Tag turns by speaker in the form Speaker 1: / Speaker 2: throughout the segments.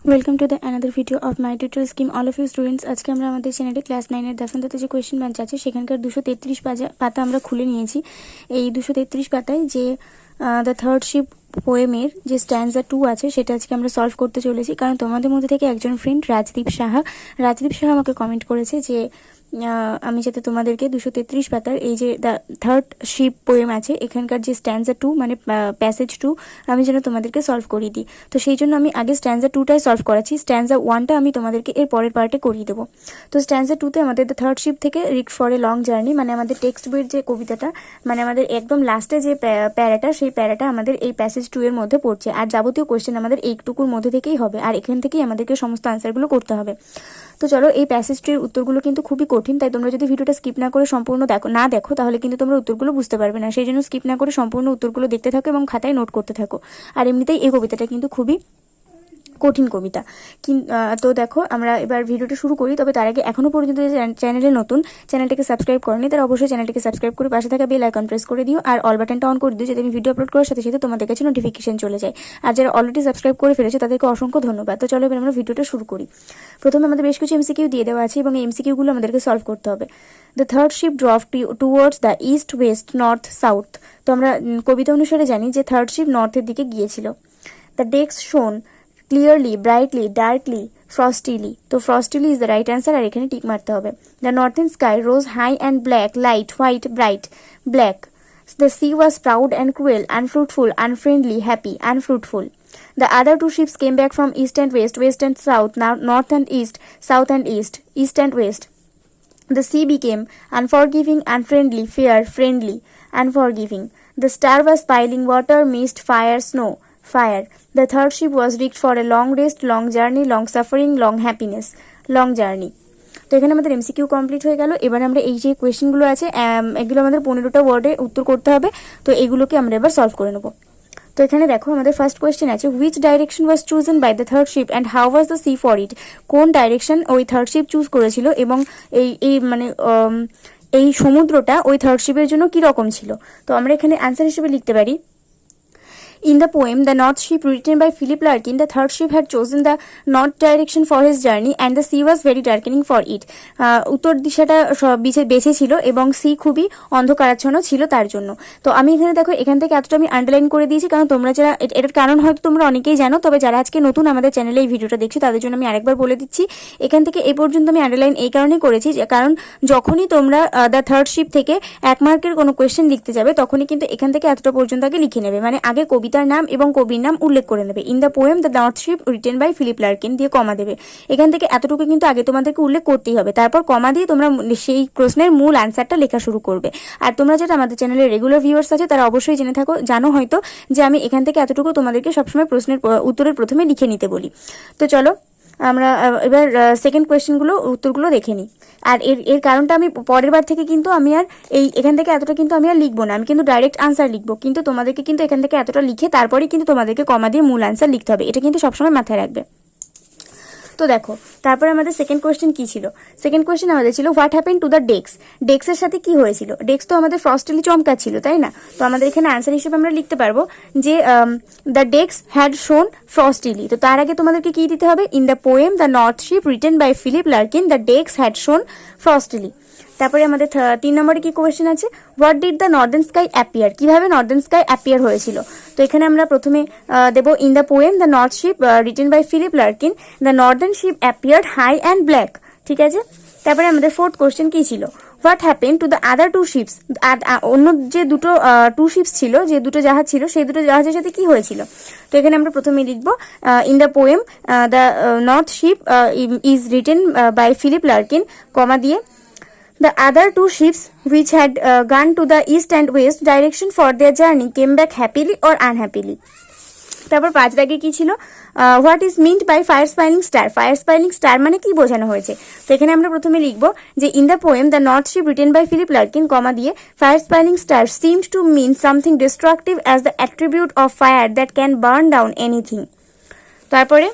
Speaker 1: Welcome to the another video of my tutorial scheme all of you students. আজকে আমরা আমাদের চ্যানেলে class 9-এর ডাফ অ্যান্ড ডাটের যে কোয়েশ্চেন ব্যাংক আছে সেখানকার 233 পাতা আমরা খুলে নিয়েছি। এই 233 পাতায় যে দ্য থার্ড শিপ পোয়েমের যে stanza-2 আছে সেটা আজকে আমরা সলভ করতে চলেছি। কারণ তোমাদের মধ্যে থেকে একজন ফ্রেন্ড রাজদীপ সাহা আমাকে কমেন্ট করেছে যে আমি যাতে তোমাদেরকে 233 পাতার এই যে দ্য থার্ড শিপ পোয়েম আছে এখানকার যে stanza-2 মানে প্যাসেজ 2 আমি যেন তোমাদেরকে সলভ করিয়ে দিই। তো সেই জন্য আমি আগে stanza-2টাই সলভ করাচ্ছি, stanza-1টা আমি তোমাদেরকে এর পরের পার্টে করিয়ে দেবো। তো stanza-2তে আমাদের দ্য থার্ড শিপ থেকে read for a long journey মানে আমাদের টেক্সট বইয়ের যে কবিতাটা মানে আমাদের একদম লাস্টে যে প্যারাটা সেই প্যারাটা আমাদের এই প্যাসেজ 2 এর মধ্যে পড়ছে। আর যাবতীয় কোয়েশ্চেন আমাদের এইটুকুর মধ্যে থেকেই হবে, আর এখান থেকেই আমাদেরকে সমস্ত আনসারগুলো করতে হবে। তো চলো, এই প্যাসেজটির উত্তরগুলো কিন্তু খুবই কঠিন, তাই তোমরা যদি ভিডিওটা স্কিপ না করে সম্পূর্ণ দেখো তাহলে কিন্তু তোমরা উত্তরগুলো বুঝতে পারবে না। সেই জন্য স্কিপ না করে সম্পূর্ণ উত্তরগুলো দেখতে থাকো এবং খাতায় নোট করতে থাকো। আর এমনিতেই এই কবিতাটা কিন্তু খুবই কঠিন কবিতা। তো দেখো, আমরা এবার ভিডিওটা শুরু করি। তবে তার আগে এখনো পর্যন্ত যে চ্যানেলে নতুন, চ্যানেলটাকে সাবস্ক্রাইব করেনি তারা অবশ্যই চ্যানেলটাকে সাবস্ক্রাইব করে পাশে থাকা বেল আইকন প্রেস করে দিও আর অল বাটনটা অন করে দিও, যাতে আমি ভিডিও আপলোড করার সাথে সাথে তোমাদের কাছে নোটিফিকেশন চলে যায়। আর যারা অলরেডি সাবস্ক্রাইব করে ফেলেছে তাদেরকে অসংখ্য ধন্যবাদ। তো চলো এবার আমরা ভিডিওটা শুরু করি। প্রথমে আমাদের বেশ কিছু এমসিকিউ দিয়ে দেওয়া আছে এবং এই এমসিকিউগুলো আমাদেরকে সলভ করতে হবে। The third sheep ড্রফ towards the east, West, north, south. তো আমরা কবিতা অনুসারে জানি যে থার্ড শিপ নর্থের দিকে গিয়েছিল। দ্য ডেক্স শোন clearly, brightly, darkly, frostily. তো frostily is the right answer আর এখানে টিক মারতে হবে। The northern sky rose high and black, light, white, bright, black. The sea was proud and cruel, unfruitful, unfriendly, happy, unfruitful. The other two ships came back from east and west, west and south, north and east, south and east, east and west. The sea became unforgiving, unfriendly, fair, friendly, unforgiving. The star was piling water, mist, fire, snow, fire. The third ship was rigged for a long rest, long journey, long suffering, long happiness, long journey. তো এখানে আমাদের MCQ complete হয়ে গেল। এবার আমরা এই যে কোয়েশ্চেনগুলো আছে এগুলো আমাদের 15টা ওয়ার্ডে উত্তর করতে হবে। তো এগুলোকে আমরা এবার সলভ করে নেব। তো এখানে দেখো, আমাদের ফার্স্ট কোয়েশ্চেন আছে, which direction was chosen by the third ship and how was the sea for it. কোন ডাইরেকশন ওই থার্ড শিপ চুজ করেছিল এবং এই মানে এই সমুদ্রটা ওই থার্ড শিপের জন্য কি রকম ছিল। তো আমরা এখানে আনসার হিসেবে লিখতে পারি, in the poem The North Ship written by Philip Larkin, the third ship had chosen the north direction for his journey and the sea was very darkening for it. উত্তর দিশাটা বেছে ছিল এবং সি খুবই অন্ধকারাচ্ছন্ন ছিল তার জন্য। তো আমি এখানে দেখো, এখান থেকে এতটা আমি আন্ডারলাইন করে দিয়েছি, কারণ তোমরা যারা এটার কারণ হয়তো তোমরা অনেকেই জানো, তবে যারা আজকে নতুন আমাদের চ্যানেলে এই ভিডিওটা দেখছো তাদের জন্য আমি আরেকবার বলে দিচ্ছি। এখান থেকে এই পর্যন্ত আমি আন্ডারলাইন এই কারণেই করেছি যে কারণ যখনই তোমরা দ্য থার্ড শিপ থেকে 1 মার্কের কোনো কোয়েশ্চেন লিখতে যাবে তখনই কিন্তু এখান থেকে এতটা পর্যন্ত আগে লিখে নেবে, মানে আগে কবিতার নাম এবং কবির নাম উল্লেখ করে নেবে। In the poem the north sheep written by Philip Larkin দিয়ে কমা দেবে। এখান থেকে এতটুকু কিন্তু আগে তোমাদেরকে উল্লেখ করতেই হবে, তারপর কমা দিয়ে তোমরা সেই প্রশ্নের মূল আনসারটা লেখা শুরু করবে। আর তোমরা যেটা আমাদের চ্যানেলের রেগুলার ভিউয়ার্স আছে তারা অবশ্যই জানো হয়তো যে আমি এখান থেকে এতটুকু তোমাদেরকে সবসময় প্রশ্নের উত্তরের প্রথমে লিখে নিতে বলি। তো চলো আমরা এবার সেকেন্ড কোয়েশ্চেনগুলো উত্তরগুলো দেখে নিই। আর এর কারণটা আমি পরের বার থেকে কিন্তু আমি আর এখান থেকে এতটা কিন্তু আমি আর লিখবো না, আমি কিন্তু ডাইরেক্ট আনসার লিখবো, কিন্তু তোমাদেরকে কিন্তু এখান থেকে এতটা লিখে তারপরেই কিন্তু তোমাদেরকে কমা দিয়ে মূল আনসার লিখতে হবে, এটা কিন্তু সবসময় মাথায় রাখবে। তো দেখো, তারপরে আমাদের সেকেন্ড কোয়েশ্চেন কি ছিল। সেকেন্ড কোয়েশ্চেন আমাদের ছিল, হোয়াট হ্যাপেন টু দ্য ডেক্স। ডেক্সের সাথে কি হয়েছিল। ডেক্স তো আমাদের ফ্রস্টিলি চমকা ছিল, তাই না। তো আমাদের এখানে আনসার হিসেবে আমরা লিখতে পারবো যে দ্য ডেক্স হ্যাড শোন ফ্রস্টিলি। তো তার আগে তোমাদেরকে কি দিতে হবে, in the poem the north sheep written by Philip Larkin the decks had shone frostily. তারপরে আমাদের 3 নম্বরে কি কোয়েশ্চেন আছে, what did the northern sky appear. কিভাবে নর্দার্ন স্কাই অ্যাপিয়ার হয়েছিল। তো এখানে আমরা প্রথমে দেবো, in the poem the north sheep written by Philip Larkin the northern ship appeared high and black. ঠিক আছে। তারপরে আমাদের ফোর্থ কোয়েশ্চেন কি ছিল, what happen to the other 2 ships. অন্য যে দুটো 2 শিপস ছিল, যে দুটো জাহাজ ছিল, সেই দুটো জাহাজের সাথে কি হয়েছিল। তো এখানে আমরা প্রথমে লিখবো, in the poem the north Ship is written by Philip Larkin comma দিয়ে the other 2 ships which had gone to the east and west direction for their journey came back happily or unhappily. তারপর 5 দাগে কি ছিল, what is meant by fire spilling star. Fire spilling star মানে কি বোঝানো হয়েছে। তো এখানে আমরা প্রথমে লিখবো যে in the poem the north sheep written by Philip Larkin comma দিয়ে fire spilling star seemed to mean something destructive as the attribute of fire that can burn down anything. তারপরে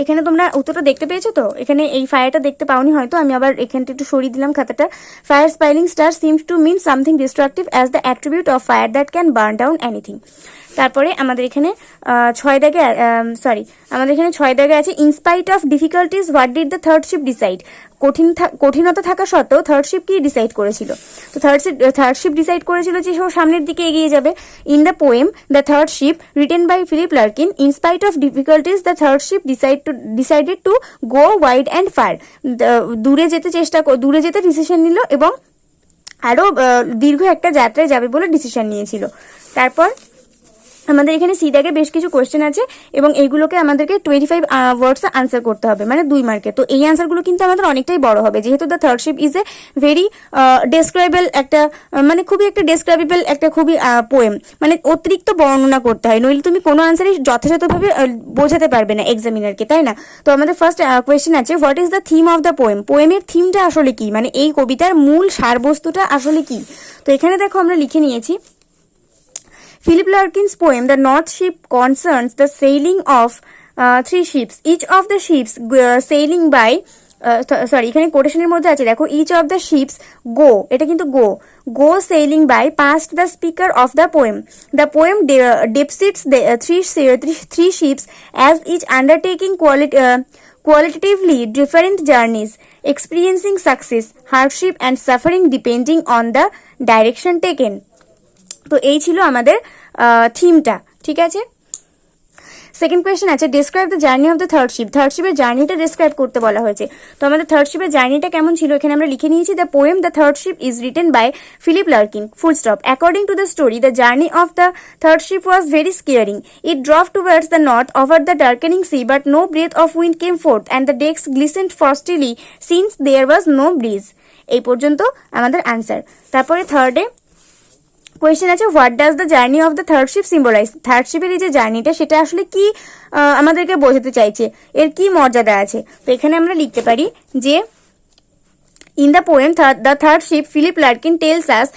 Speaker 1: এখানে তোমরা উত্তরটা দেখতে পেয়েছো। তো এখানে এই ফায়ারটা দেখতে পাওনি হয়তো, আমি আবার এখানটা একটু সরিয়ে দিলাম খাতাটা। Fire spilling star seems to mean something destructive as the attribute of fire that can burn down anything. তারপরে আমাদের এখানে 6 দাগে আমাদের এখানে 6 দাগে আছে in spite of difficulties what did the third ship decide. কঠিনতা থাকা সত্ত্বেও থার্ড শিপ কি ডিসাইড করেছিল? তো থার্ড শিপ ডিসাইড করেছিল যে সে সামনের দিকে এগিয়ে যাবে। In the poem the third ship written by Philip Larkin, in spite of difficulties the third ship decided to go wide and far. দূরে যেতে ডিসিশন নিল এবং আরও দীর্ঘ একটা যাত্রায় যাবে বলে ডিসিশন নিয়েছিল। তারপর আমাদের এখানে সি দাগে বেশ কিছু কোয়েশ্চেন আছে এবং এইগুলোকে আমাদেরকে 25 ওয়ার্ডসে আনসার করতে হবে, মানে 2 মার্কে। তো এই আনসারগুলো কিন্তু আমাদের অনেকটাই বড় হবে, যেহেতু the third ship is a very describable একটা, মানে খুবই একটা ডেসক্রাইবেবল একটা খুবই পোয়েম, মানে অতিরিক্ত বর্ণনা করতে হয়, নইলে তুমি কোনো আনসারই যথাযথভাবে বোঝাতে পারবে না এক্সামিনারকে, তাই না? তো আমাদের ফার্স্ট কোয়েশ্চেন আছে, what is the theme of the poem? পোয়েমের থিমটা আসলে কি, মানে এই কবিতার মূল সারবস্তুটা আসলে কি? তো এখানে দেখো আমরা লিখে নিয়েছি, Philip Larkin's poem, The North Ship, concerns the sailing of 3 ships. Each of the ships sailing by, এখানে কোটেশনের মধ্যে আছে দেখো, each of the ships go, এটা কিন্তু go sailing by past the speaker of the poem. The poem depicts the three ships as each undertaking qualitatively different journeys, experiencing success, hardship and suffering depending on the direction taken. তো এই ছিল আমাদের থিমটা, ঠিক আছে। Second question আছে, describe the journey of the third ship. Third শিপের জার্নিটা ডেসক্রাইব করতে বলা হয়েছে। তো আমাদের থার্ড শিপের জার্নিটা কেমন ছিল এখানে আমরা লিখে নিয়েছি, the poem the third ship is written by Philip Larkin, full stop. According to the story the journey of the third ship was very scaring. It drove towards the north over the darkening sea, but no breath of wind came forth and the decks glistened frostily since there was no bridge. এই পর্যন্ত আমাদের answer. তারপরে থার্ডে question আছে, what does the journey of the third sheep symbolize? Third শিপের এই যে জার্নিটা সেটা আসলে কি আমাদেরকে বোঝাতে চাইছে, এর কি মর্যাদা আছে? তো এখানে আমরা লিখতে পারি যে, in the poem The Third Ship, Philip Larkin tells us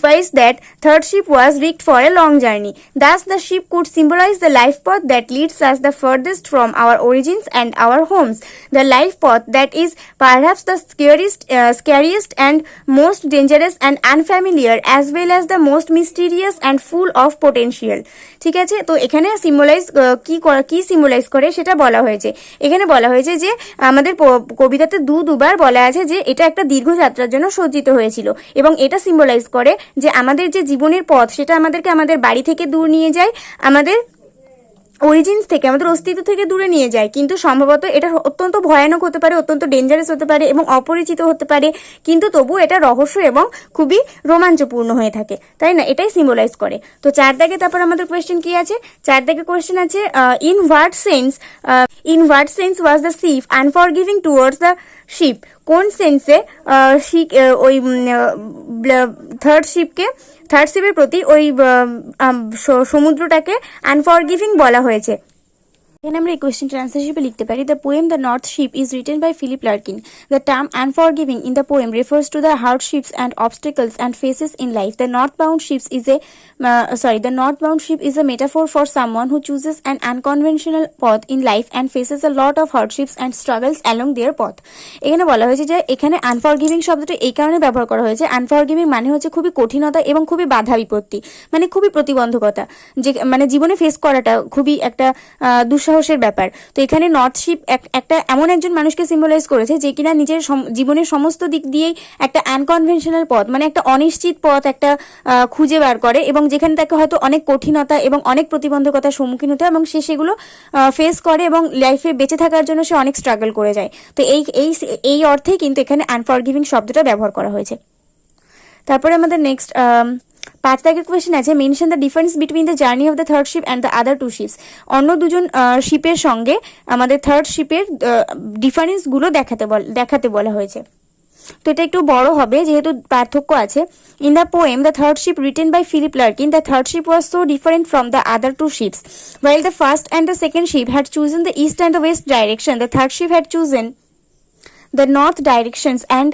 Speaker 1: twice that third ship was rigged for a long journey. Thus, the ship could symbolize the life path that leads us the furthest from our origins and our homes. The life path that is perhaps the scariest and most dangerous and unfamiliar, as well as the most mysterious and full of potential. ঠিক আছে, তো এখানে symbolise কি symbolise করে সেটা বলা হয়েছে। এখানে বলা হয়েছে যে আমাদের কবিতাতে দুবার বলা আছে যে এটা একটা দীর্ঘ যাত্রার জন্য সজ্জিত হয়েছিল, এবং এটা সিম্বলাইজ করে যে আমাদের যে জীবনের পথ সেটা আমাদেরকে আমাদের বাড়ি থেকে দূর নিয়ে যায়, আমাদের অরিজিনস থেকে, আমাদের অস্তিত্ব থেকে দূরে নিয়ে যায়, কিন্তু সম্ভবত এটা অত্যন্ত ভয়ানক হতে পারে, অত্যন্ত ডেঞ্জারাস হতে পারে এবং অপরিচিত হতে পারে, কিন্তু তবু এটা রহস্য এবং খুবই রোমাঞ্চপূর্ণ হয়ে থাকে, তাই না? এটাই সিম্বলাইজ করে। তো 4 দাগে তারপর আমাদের কোয়েশ্চেন কি আছে? 4 দাগে কোয়েশ্চেন আছে, in what sense was the sheep unforgiving towards the ship? কোন সেন্সে ওই থার্ড শিপের প্রতি ওই সমুদ্রটাকে আনফরগিভিং বলা হয়েছে? এখানে আমরা এই কোয়েশ্চেনটার আনসার হিসেবে লিখতে পারি, the poem the north Ship is written by Philip Larkin. The term unforgiving in the poem refers to the hardships and obstacles and faces in life. The northbound ship is a metaphor for someone who chooses an unconventional path in life and faces a lot of hardships and struggles along their path. এখানে বলা হয়েছে যে এখানে unforgiving শব্দটা এই কারণে ব্যবহার করা হয়েছে, আনফরগিভিং মানে হচ্ছে খুবই কঠিনতা এবং খুবই বাধা বিপত্তি, মানে খুবই প্রতিবন্ধকতা, যে মানে জীবনে ফেস করাটা খুবই একটা দুঃসাহসের ব্যাপার। তো এখানে নর্থ শিপ একটা এমন একজন মানুষকে সিম্বলাইজ করেছে যে কিনা নিজের জীবনের সমস্ত দিক দিয়েই একটা আনকনভেনশনাল পথ, মানে একটা অনিশ্চিত পথ একটা খুঁজে বার করে, এবং যেখানে তাকে হয়তো অনেক কঠিনতা এবং অনেক প্রতিবন্ধকতার সম্মুখীন হতে হয় এবং সে সেগুলো ফেস করে এবং লাইফে বেঁচে থাকার জন্য সে অনেক স্ট্রাগল করে যায়। তো এই অর্থেই কিন্তু এখানে আনফরগিভিং শব্দটা ব্যবহার করা হয়েছে। তারপরে আমাদের নেক্সট 5 দাগের কোয়েশ্চেন আছে, mention the difference between the journey of the third ship and the other 2 ships. অন্য দুজন শিপের সঙ্গে আমাদের থার্ড শিপের ডিফারেন্সগুলো দেখাতে বলা হয়েছে। তো এটা একটু বড় হবে যেহেতু পার্থক্য আছে। In the poem the third ship written by Philip Larkin, the third ship was so different from the other 2 ships. While the first and the second ship had chosen the east and the west direction, the third ship had chosen the north directions, and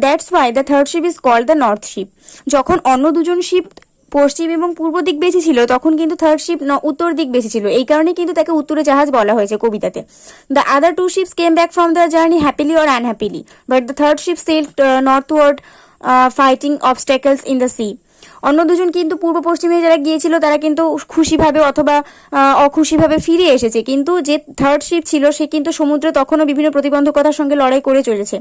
Speaker 1: that's why the third ship is called the north ship. যখন অন্য দুজন sheep পশ্চিম এবং পূর্ব দিক বেঁচেছিল তখন কিন্তু third ship উত্তর দিক বেঁচেছিল, এই কারণে কিন্তু তাকে উত্তরে জাহাজ বলা হয়েছে কবিতাতে। The other 2 ships came back from the journey happily or unhappily, but the third ship sailed northward fighting obstacles in the sea. অন্য দুজন কিন্তু পূর্ব পশ্চিমে যারা গিয়েছিল তারা কিন্তু খুশিভাবে অথবা অখুশিভাবে ফিরে এসেছে, কিন্তু যে থার্ড শিপ ছিল সে কিন্তু সমুদ্রে তখনও বিভিন্ন প্রতিবন্ধকতার সঙ্গে লড়াই করে চলেছে।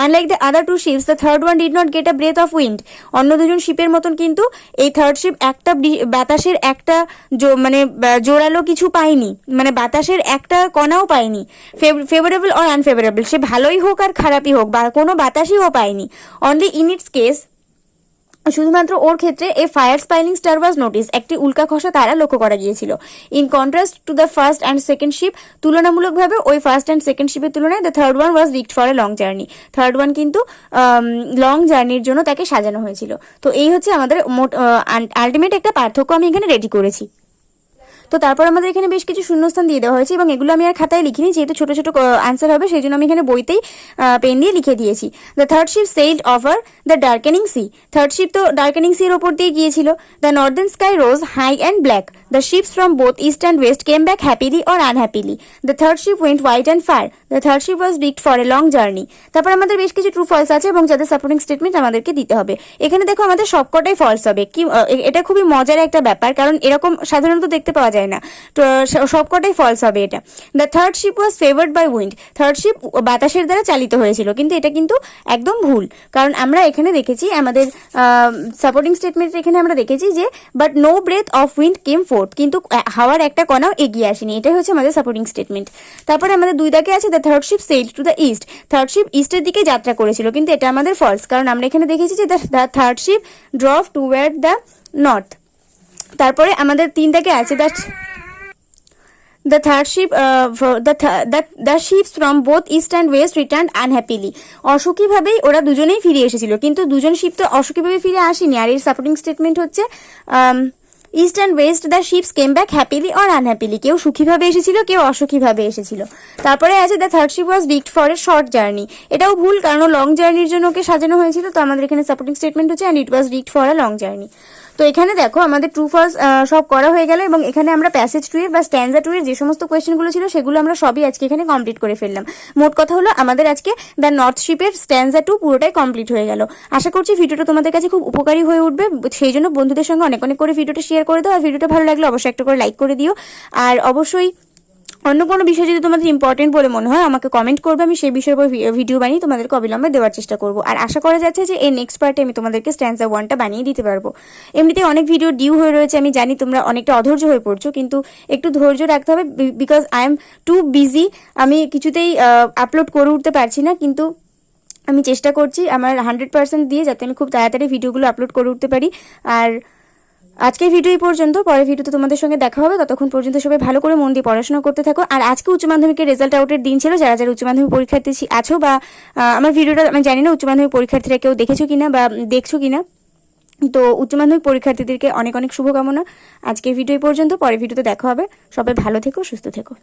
Speaker 1: Unlike the other two ships, the third one did not get a breath of wind. অন্য দুজন শিপের মতন কিন্তু এই থার্ড শিপ একটা বাতাসের একটা মানে জোরালো কিছু পায়নি, মানে বাতাসের একটা কণাও পায়নি, ফেভারেবল অর আনফেভারেবল, সে ভালোই হোক আর খারাপই হোক, বা কোনো বাতাসই ও পায়নি। অনলি ইন ইটস কেস, শুধুমাত্র ওর ক্ষেত্রে a fire spilling star was notice, একটি উল্কা খসা তারা লক্ষ্য করা গিয়েছিল। In contrast to the first and second ship, তুলনামূলকভাবে ওই ফার্স্ট অ্যান্ড সেকেন্ড শিপের তুলনায় the third one was rigged for a long journey. Third one কিন্তু লং জার্নির জন্য তাকে সাজানো হয়েছিল। তো এই হচ্ছে আমাদের মোট আলটিমেট একটা পার্থক্য আমি এখানে রেডি করেছি। তো তারপর আমাদের এখানে বেশ কিছু শূন্যস্থান দিয়ে দেওয়া হয়েছে এবং এগুলো আমি আর খাতায় লিখিনি, যেহেতু ছোট ছোট আনসার হবে সেই জন্য আমি এখানে বইতেই পেন দিয়ে লিখে দিয়েছি। The third ship sailed over the darkening sea, third ship তো ডার্কেনিং সির ওপর দিয়ে গিয়েছিল। The northern sky rose high and black, the ships from both east and west came back happily or unhappily. The third ship went white and fire, the third ship was rigged for a long journey. তারপর আমাদের বেশ কিছু true false আছে এবং যাদের supporting statement আমাদেরকে দিতে হবে। এখানে দেখো আমাদের সবকটাই ফলস হবে, কি এটা খুবই মজার একটা ব্যাপার, কারণ এরকম সাধারণত দেখতে পাওয়া যায় না। তো সবকটাই ফলস হবে এটা। The third ship was favoured by wind, third ship বাতাসের দ্বারা চালিত হয়েছিল, কিন্তু এটা কিন্তু একদম ভুল, কারণ আমরা এখানে দেখেছি আমাদের সাপোর্টিং স্টেটমেন্ট এখানে আমরা দেখেছি যে but no breath of wind came forth, কিন্তু হাওয়ার একটা কণাও এগিয়ে আসেনি, এটাই হচ্ছে আমাদের সাপোর্টিং স্টেটমেন্ট। তারপরে আমাদের দুই দাগে আছে the third ship sailed to the east, third ship ইস্টের দিকে যাত্রা করেছিল, কিন্তু এটা আমাদের ফলস, কারণ আমরা এখানে দেখেছি যে the third ship drove toward the north. তারপরে আমাদের তিন দাগে আছে the third ship the ships from both east and west returned unhappily, অসুখীভাবেই ওরা দুজনেই ফিরে এসেছিল, কিন্তু দুজন শিপ তো অসুখীভাবে ফিরে আসেনি। আর এর সাপোর্টিং স্টেটমেন্ট হচ্ছে east and west the ships came back happily or unhappily, কেউ সুখীভাবে এসেছিল কেউ অসুখীভাবে এসেছিল। তারপরে আছে the third ship was rigged for a short journey, এটাও ভুল, কারণ লং জার্নির জন্য ওকে সাজানো হয়েছিল। তো আমাদের এখানে সাপোর্টিং স্টেটমেন্ট হচ্ছে and it was rigged for a long journey. তো এখানে দেখো আমাদের ট্রু ফলস সব করা হয়ে গেল এবং এখানে আমরা প্যাসেজ 2 এর বা স্ট্যান্জা 2 এর যে সমস্ত কোয়েশ্চেনগুলো ছিল সেগুলো আমরা সবই আজকে এখানে কমপ্লিট করে ফেললাম। মোট কথা হলো আমাদের আজকে দ্য নর্থ শিপের স্ট্যান্জা 2 পুরোটাই কমপ্লিট হয়ে গেল। আশা করছি ভিডিওটা তোমাদের কাছে খুব উপকারী হয়ে উঠবে, সেই জন্য বন্ধুদের সঙ্গে অনেক অনেক করে ভিডিওটা শেয়ার করে দাও। আর ভিডিওটা ভালো লাগলে অবশ্যই একটা করে লাইক করে দিও। আর অবশ্যই অন্য কোনো বিষয় যদি তোমাদের ইম্পর্টেন্ট বলে মনে হয় আমাকে কমেন্ট করবে, আমি সেই বিষয়ের উপর ভিডিও বানিয়ে তোমাদেরকে অবিলম্বে দেওয়ার চেষ্টা করবো। আর আশা করা যাচ্ছে যে এই নেক্সট পার্টে আমি তোমাদেরকে স্ট্যান্জা 1টা বানিয়ে দিতে পারবো। এমনিতে অনেক ভিডিও ডিউ হয়ে রয়েছে, আমি জানি তোমরা অনেকটা অধৈর্য হয়ে পড়ছো, কিন্তু একটু ধৈর্য রাখতে হবে, because I am too busy, আমি কিছুতেই আপলোড করে উঠতে পারছি না, কিন্তু আমি চেষ্টা করছি আমার 100% দিয়ে যাতে আমি খুব তাড়াতাড়ি ভিডিওগুলো আপলোড করে উঠতে পারি। আর আজকের ভিডিও এই পর্যন্ত, পরের ভিডিওতে তোমাদের সঙ্গে দেখা হবে। ততক্ষণ পর্যন্ত সবাই ভালো করে মন দিয়ে পড়াশোনা করতে থাকো। আর আজকে উচ্চ মাধ্যমিকের রেজাল্ট আউটের দিন ছিল, যারা যারা উচ্চ মাধ্যমিক পরীক্ষার্থী আছো বা আমার ভিডিওটা আমি জানি না উচ্চ মাধ্যমিক পরীক্ষার্থীরা কেউ দেখেছো কিনা বা দেখছো কিনা, তো উচ্চ মাধ্যমিক পরীক্ষার্থীদেরকে অনেক অনেক শুভকামনা। আজকের ভিডিও এই পর্যন্ত, পরের ভিডিওতে দেখা হবে। সবাই ভালো থেকো, সুস্থ থেকো।